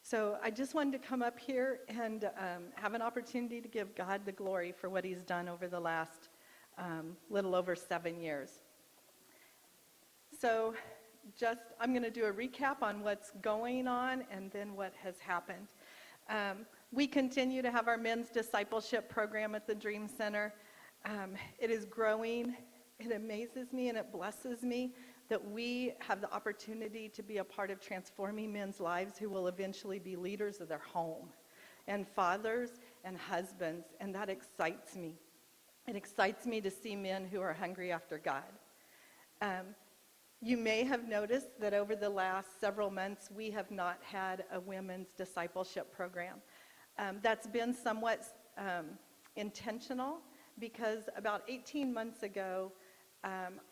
So I just wanted to come up here and have an opportunity to give God the glory for what he's done over the last little over 7 years. So I'm going to do a recap on what's going on and then what has happened. We continue to have our men's discipleship program at the Dream Center. It is growing. It amazes me and it blesses me that we have the opportunity to be a part of transforming men's lives who will eventually be leaders of their home and fathers and husbands, and that excites me. It excites me to see men who are hungry after God. You may have noticed that over the last several months, we have not had a women's discipleship program. That's been somewhat intentional because about 18 months ago,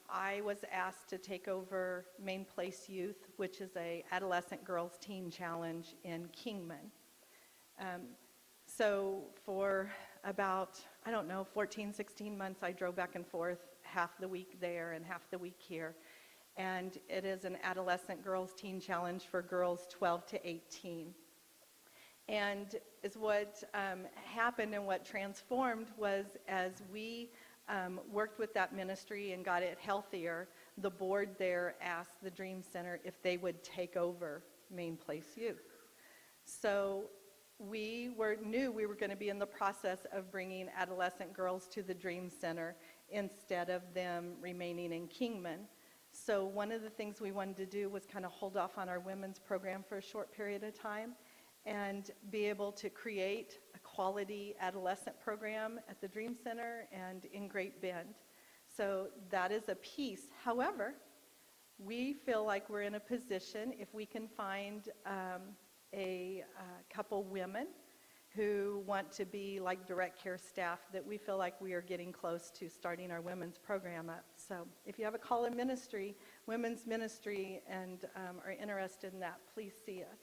I was asked to take over Main Place Youth, which is a adolescent girls teen challenge in Kingman. So for about, 14, 16 months, I drove back and forth half the week there and half the week here. And it is an adolescent girls teen challenge for girls 12 to 18. And is what happened and what transformed was as we worked with that ministry and got it healthier, the board there asked the Dream Center if they would take over Main Place Youth. So we knew we were going to be in the process of bringing adolescent girls to the Dream Center instead of them remaining in Kingman. So one of the things we wanted to do was kind of hold off on our women's program for a short period of time and be able to create a quality adolescent program at the Dream Center and in Great Bend. So that is a piece. However, we feel like we're in a position, if we can find a couple women who want to be like direct care staff, that we feel like we are getting close to starting our women's program up. So if you have a call in ministry, women's ministry, and are interested in that, please see us.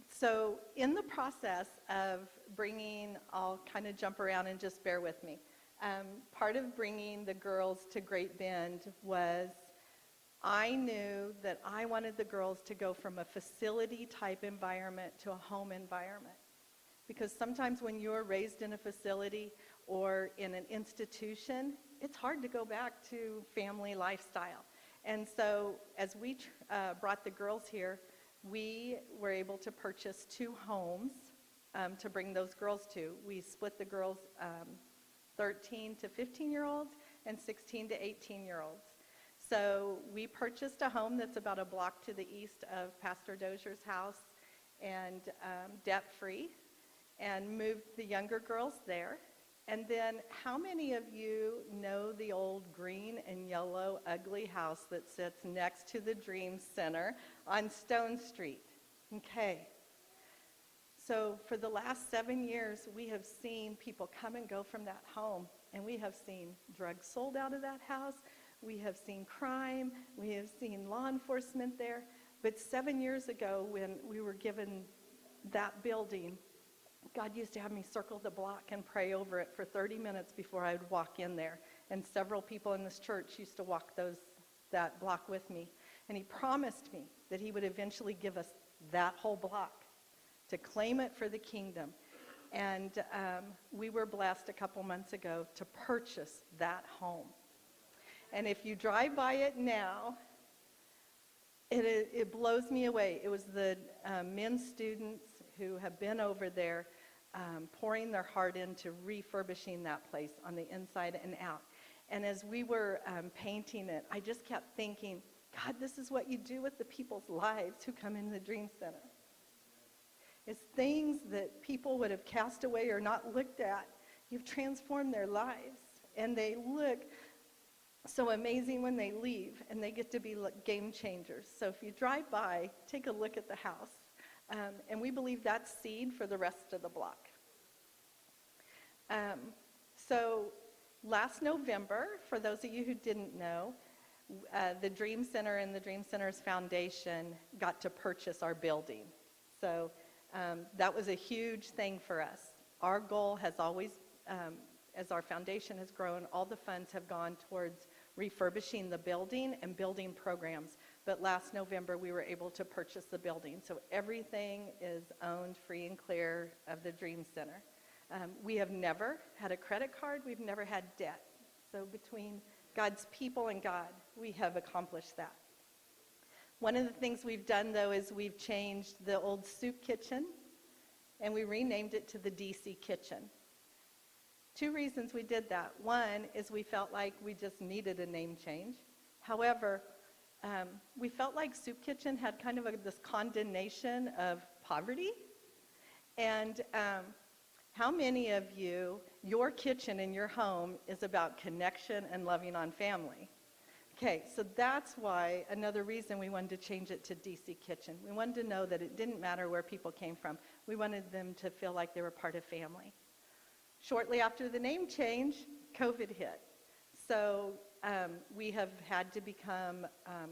So in the process of bringing, I'll kind of jump around and just bear with me. Part of bringing the girls to Great Bend was I knew that I wanted the girls to go from a facility type environment to a home environment. Because sometimes when you're raised in a facility or in an institution, it's hard to go back to family lifestyle. And so as we brought the girls here, we were able to purchase 2 homes to bring those girls to. We split the girls 13 to 15-year-olds and 16 to 18-year-olds. So we purchased a home that's about a block to the east of Pastor Dozier's house and debt-free, and moved the younger girls there. And then how many of you know the old green and yellow ugly house that sits next to the Dream Center on Stone Street? Okay. So for the last 7 years, we have seen people come and go from that home, and we have seen drugs sold out of that house. We have seen crime. We have seen law enforcement there. But 7 years ago, when we were given that building, God used to have me circle the block and pray over it for 30 minutes before I would walk in there. And several people in this church used to walk that block with me. And he promised me that he would eventually give us that whole block to claim it for the kingdom. And we were blessed a couple months ago to purchase that home. And if you drive by it now, it blows me away. It was the men students who have been over there pouring their heart into refurbishing that place on the inside and out. And as we were painting it, I just kept thinking, God, this is what you do with the people's lives who come into the Dream Center. It's things that people would have cast away or not looked at. You've transformed their lives, and they look so amazing when they leave, and they get to be game changers. So if you drive by, take a look at the house. And we believe that's seed for the rest of the block. So last November, for those of you who didn't know, the Dream Center and the Dream Center's Foundation got to purchase our building. So that was a huge thing for us. Our goal has always, as our foundation has grown, all the funds have gone towards refurbishing the building and building programs but last November we were able to purchase the building. So everything is owned free and clear of the Dream Center. We have never had a credit card. We've never had debt. So between God's people and God, we have accomplished that. One of the things we've done, though, is we've changed the old soup kitchen, and we renamed it to the DC Kitchen. Two reasons we did that. One is we felt like we just needed a name change. However, we felt like Soup Kitchen had kind of this condemnation of poverty. And how many of you, your kitchen in your home is about connection and loving on family? Okay, so that's why, another reason we wanted to change it to DC Kitchen. We wanted to know that it didn't matter where people came from. We wanted them to feel like they were part of family. Shortly after the name change, COVID hit. So we have had to become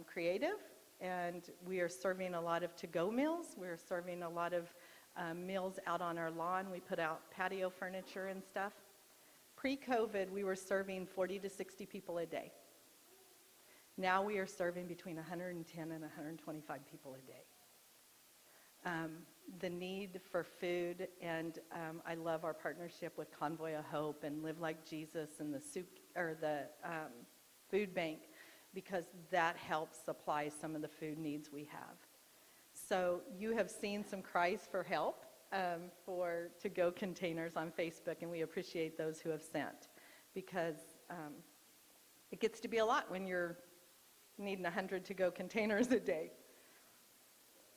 creative, and we are serving a lot of to-go meals. We're serving a lot of meals out on our lawn. We put out patio furniture and stuff. Pre-COVID, we were serving 40 to 60 people a day. Now we are serving between 110 and 125 people a day. The need for food, and I love our partnership with Convoy of Hope and Live Like Jesus and the food bank, because that helps supply some of the food needs we have. So you have seen some cries for help for to-go containers on Facebook, and we appreciate those who have sent, because it gets to be a lot when you're needing 100 to-go containers a day.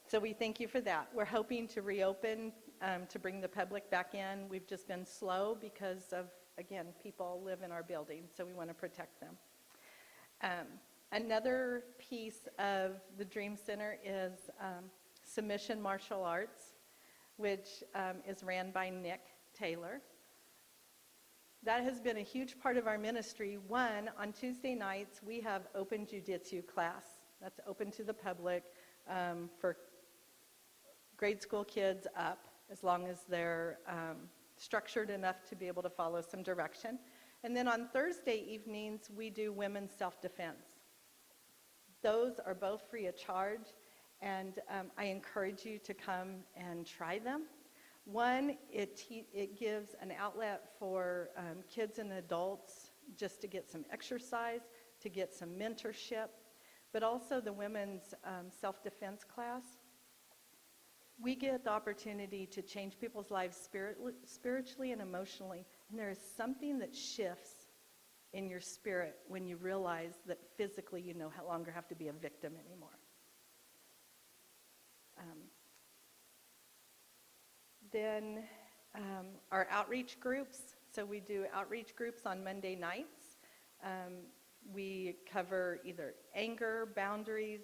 So we thank you for that. We're hoping to reopen to bring the public back in. We've just been slow because of, again, people live in our building, so we want to protect them. Another piece of the Dream Center is Submission Martial Arts, which is ran by Nick Taylor. That has been a huge part of our ministry. One, on Tuesday nights, we have open jiu-jitsu class. That's open to the public for grade school kids up, as long as they're structured enough to be able to follow some direction. And then on Thursday evenings, we do women's self-defense. Those are both free of charge, and I encourage you to come and try them. One, it gives an outlet for kids and adults just to get some exercise, to get some mentorship, but also the women's self-defense class. We get the opportunity to change people's lives spiritually and emotionally, and there is something that shifts in your spirit when you realize that physically you no longer have to be a victim anymore. Then our outreach groups. So we do outreach groups on Monday nights. We cover either anger, boundaries,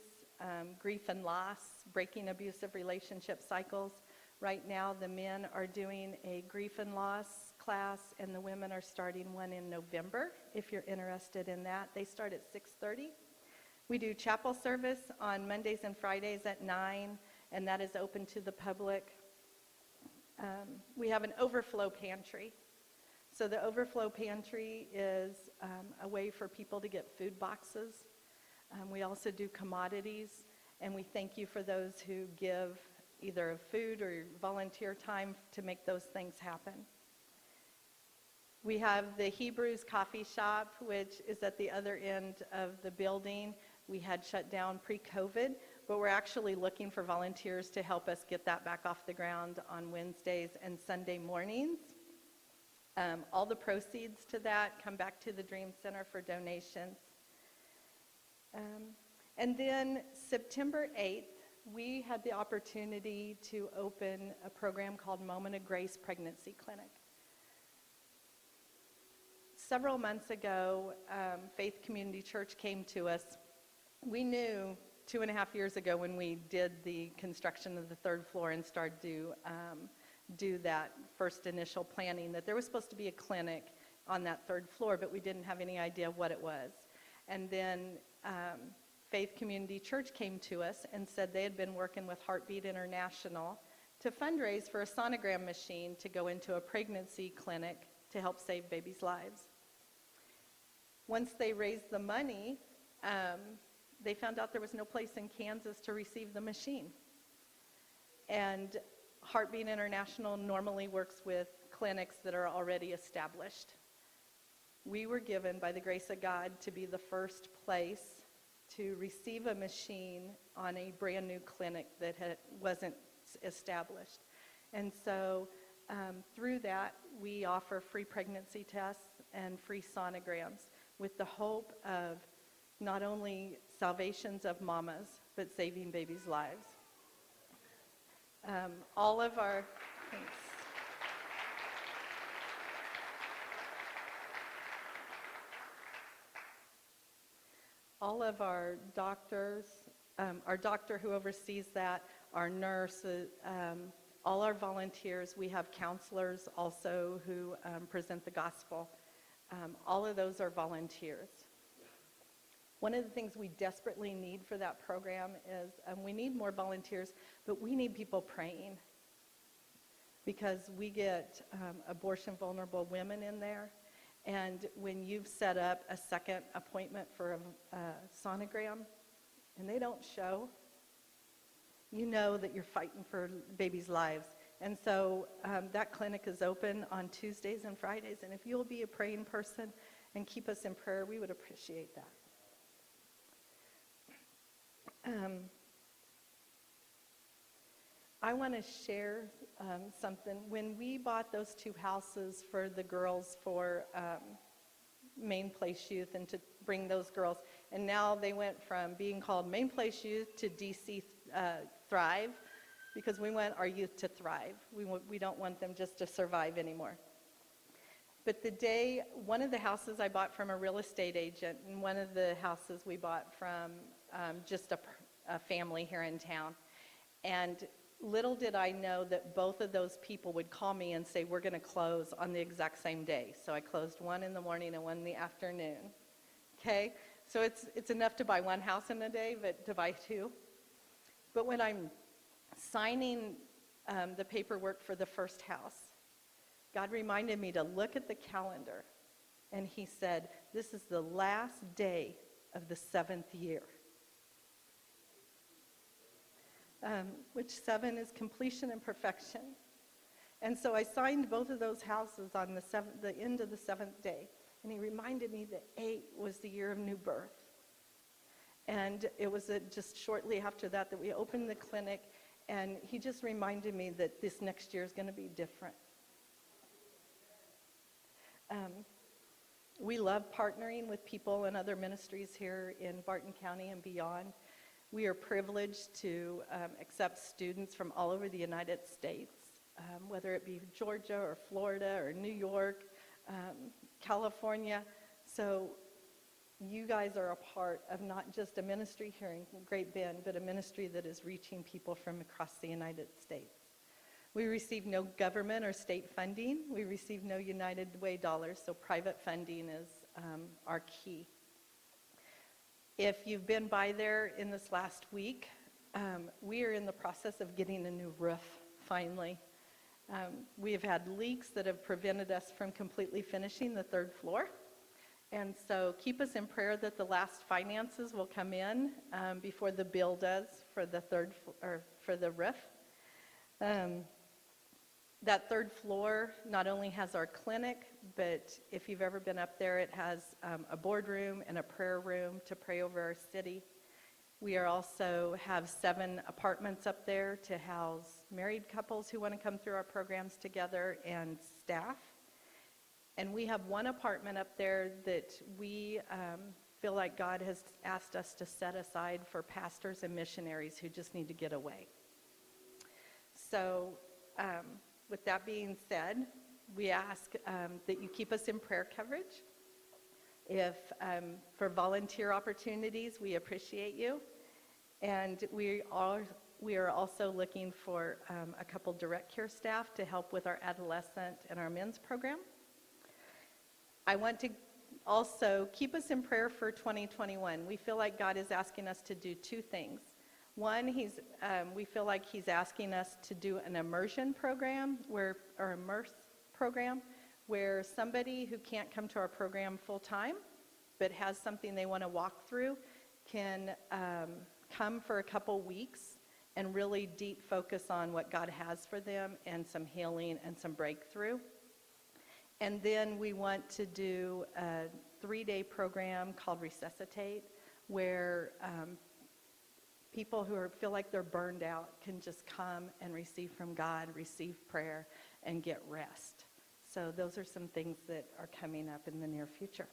grief and loss, breaking abusive relationship cycles. Right now, the men are doing a grief and loss class, and the women are starting one in November, if you're interested in that. They start at 6:30. We do chapel service on Mondays and Fridays at 9, and that is open to the public. We have an overflow pantry. So the overflow pantry is a way for people to get food boxes. We also do commodities, and we thank you for those who give either food or volunteer time to make those things happen. We have the Hebrews Coffee Shop, which is at the other end of the building. We had shut down pre-COVID, but we're actually looking for volunteers to help us get that back off the ground on Wednesdays and Sunday mornings. All the proceeds to that come back to the Dream Center for donations. And then September 8th, we had the opportunity to open a program called Moment of Grace Pregnancy Clinic. Several months ago, Faith Community Church came to us. We knew 2.5 years ago when we did the construction of the third floor and started to do that first initial planning that there was supposed to be a clinic on that third floor, but we didn't have any idea what it was. And then Faith Community Church came to us and said they had been working with Heartbeat International to fundraise for a sonogram machine to go into a pregnancy clinic to help save babies' lives. Once they raised the money, they found out there was no place in Kansas to receive the machine. And Heartbeat International normally works with clinics that are already established. We were given, by the grace of God, to be the first place to receive a machine on a brand new clinic that wasn't established. And so through that, we offer free pregnancy tests and free sonograms with the hope of not only salvations of mamas, but saving babies' lives. All of our, thanks. All of our doctors, our doctor who oversees that, our nurses, all our volunteers, we have counselors also who present the gospel. All of those are volunteers. One of the things we desperately need for that program is we need more volunteers, but we need people praying, because we get abortion vulnerable women in there. And when you've set up a second appointment for a sonogram and they don't show, you know that you're fighting for babies' lives. And so that clinic is open on Tuesdays and Fridays. And if you'll be a praying person and keep us in prayer, we would appreciate that. I want to share something. When we bought those 2 houses for the girls for Main Place Youth and to bring those girls, and now they went from being called Main Place Youth to DC Thrive, because we want our youth to thrive. We don't want them just to survive anymore. But one of the houses I bought from a real estate agent, and one of the houses we bought from just a family here in town. And little did I know that both of those people would call me and say, we're going to close on the exact same day. So I closed one in the morning and one in the afternoon. Okay? So it's enough to buy one house in a day, but to buy 2. But when I'm signing the paperwork for the first house, God reminded me to look at the calendar. And he said, this is the last day of the 7th year. Which 7 is completion and perfection. And so I signed both of those houses on the end of the 7th day. And he reminded me that 8 was the year of new birth. And it was just shortly after that we opened the clinic. And he just reminded me that this next year is going to be different. We love partnering with people and other ministries here in Barton County and beyond. We are privileged to accept students from all over the United States, whether it be Georgia or Florida or New York, California. So you guys are a part of not just a ministry here in Great Bend, but a ministry that is reaching people from across the United States. We receive no government or state funding. We receive no United Way dollars, so private funding is our key. If you've been by there in this last week, we are in the process of getting a new roof, finally. We have had leaks that have prevented us from completely finishing the 3rd floor. And so keep us in prayer that the last finances will come in before the bill does for the for the roof. That 3rd floor not only has our clinic, but if you've ever been up there, it has a boardroom and a prayer room to pray over our city. We also have 7 apartments up there to house married couples who want to come through our programs together and staff. And we have 1 apartment up there that we feel like God has asked us to set aside for pastors and missionaries who just need to get away. So with that being said, we ask that you keep us in prayer coverage. If for volunteer opportunities, we appreciate you. And we are also looking for a couple direct care staff to help with our adolescent and our men's program. I want to also keep us in prayer for 2021. We feel like God is asking us to do 2 things. One, we feel like he's asking us to do an immersion program, immerse program, where somebody who can't come to our program full time, but has something they want to walk through, can come for a couple weeks and really deep focus on what God has for them and some healing and some breakthrough. And then we want to do a 3-day program called Resuscitate, where people who feel like they're burned out can just come and receive from God, receive prayer, and get rest. So those are some things that are coming up in the near future.